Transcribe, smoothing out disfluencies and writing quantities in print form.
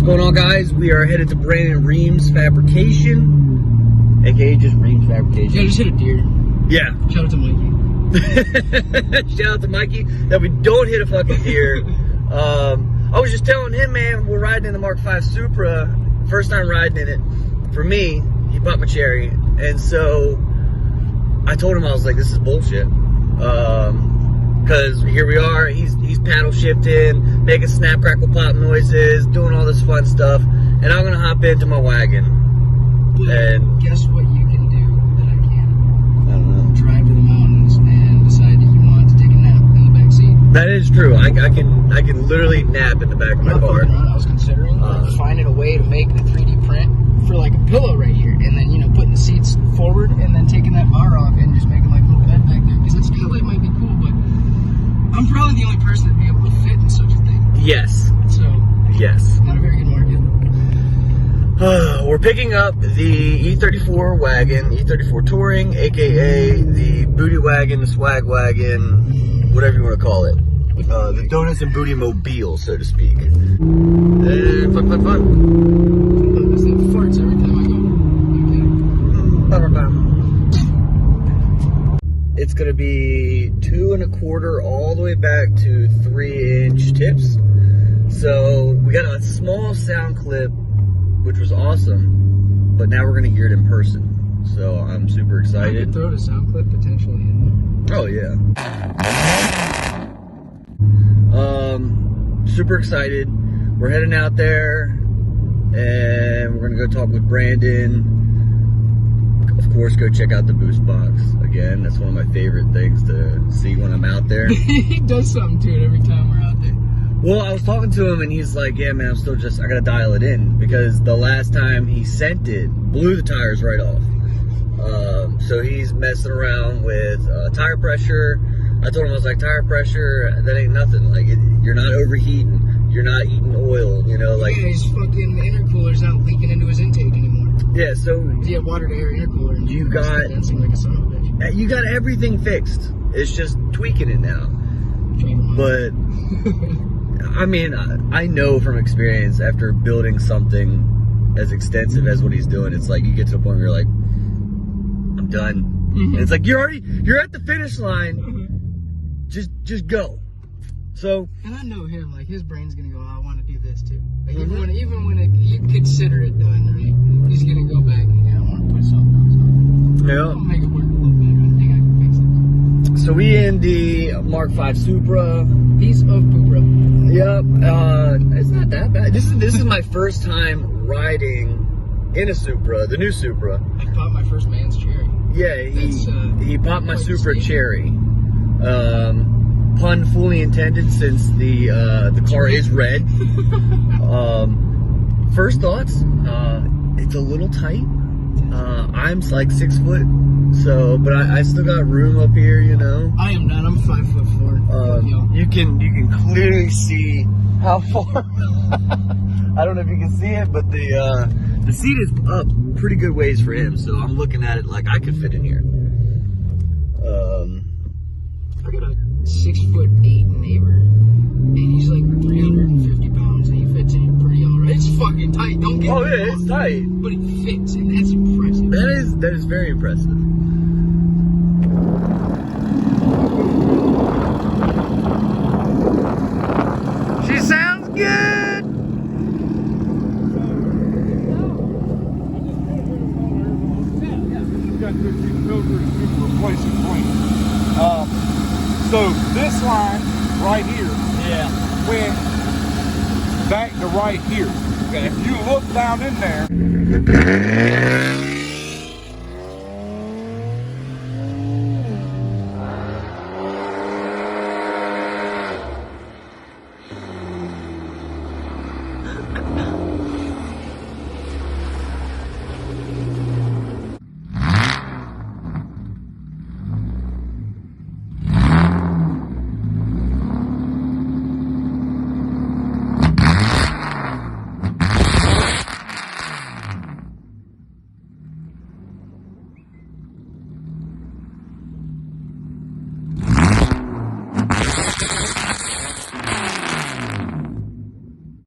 going on, guys? We are headed to Brandon Reams Fabrication, aka just Reams Fabrication. Yeah, just hit a deer. Yeah. Shout out to Mikey. Shout out to Mikey that we don't hit a fucking deer. I was just telling him, man, we're riding in the Mark V Supra. First time riding in it. For me, he popped my cherry. And so I told him, I was like, this is bullshit. Because here we are, he's paddle shifting, making snap, crackle, pop noises, doing all this fun stuff. And I'm going to hop into my wagon. But and guess what you can do that I can't? I don't know. Drive to the mountains and decide that you want to take a nap in the back seat. That is true. I can literally nap in the back of my car. I was considering finding a way to make the 3D print for like a pillow right here, and then putting the seats forward, and then taking that bar off and just making like a little bed back there. Because that skylight might be cool, but I'm probably the only person that'd be able to fit in such a thing. Yes. So yes. Not a very good market. We're picking up the E34 wagon, E34 Touring, aka the booty wagon, the swag wagon, whatever you want to call it. The donuts and booty mobile, so to speak. And fun. This thing farts every time I go. It's gonna be 2 1/4 all the way back to 3-inch tips. So we got a small sound clip, which was awesome, but now we're gonna hear it in person. So I'm super I excited. could throw the sound clip potentially in. Oh yeah. Super excited. We're heading out there and we're gonna go talk with Brandon. Of course, go check out the boost box. Again, that's one of my favorite things to see when I'm out there. He does something to it every time we're out there. Well, I was talking to him and he's like, yeah, man, I gotta dial it in because the last time he sent it, blew the tires right off. So he's messing around with tire pressure. I told him, I was like, tire pressure, that ain't nothing. Like, you're not overheating. You're not eating oil, like. Yeah, his fucking intercooler's not leaking into his intake anymore. Yeah, so. Yeah, water to air intercooler. And you got. Dancing like a son of a bitch. You got everything fixed. It's just tweaking it now. But, I mean, I know from experience after building something as extensive as what he's doing, it's like you get to a point where you're like, I'm done. Mm-hmm. And it's like, you're at the finish line. Mm-hmm. Just go. So. And I know him, like his brain's gonna go, oh, I want to do this too. Like even when you consider it done, right? He's gonna go back and I want to put something else on. Yeah. I'll make it work a little better. I think I can fix it. So we in the Mark V Supra. Piece of poopra. Yep. It's not that bad. This is my first time riding in a Supra, the new Supra. I popped my first man's cherry. Yeah, he popped my Supra cherry. Pun fully intended since the car is red. First thoughts, it's a little tight. I'm like 6 foot, so but I still got room up here, I am not. I'm 5'4". You can clearly see how far. I don't know if you can see it, but the seat is up pretty good ways for him, so I'm looking at it like I could fit in here. I got a 6'8" neighbor, and he's like 350 pounds, and he fits in here pretty alright. It's fucking tight. Don't get me wrong. Yeah, it's tight, but it fits, and that's impressive. That is very impressive. She sounds good. So this line right here went back to right here. Okay. If you look down in there.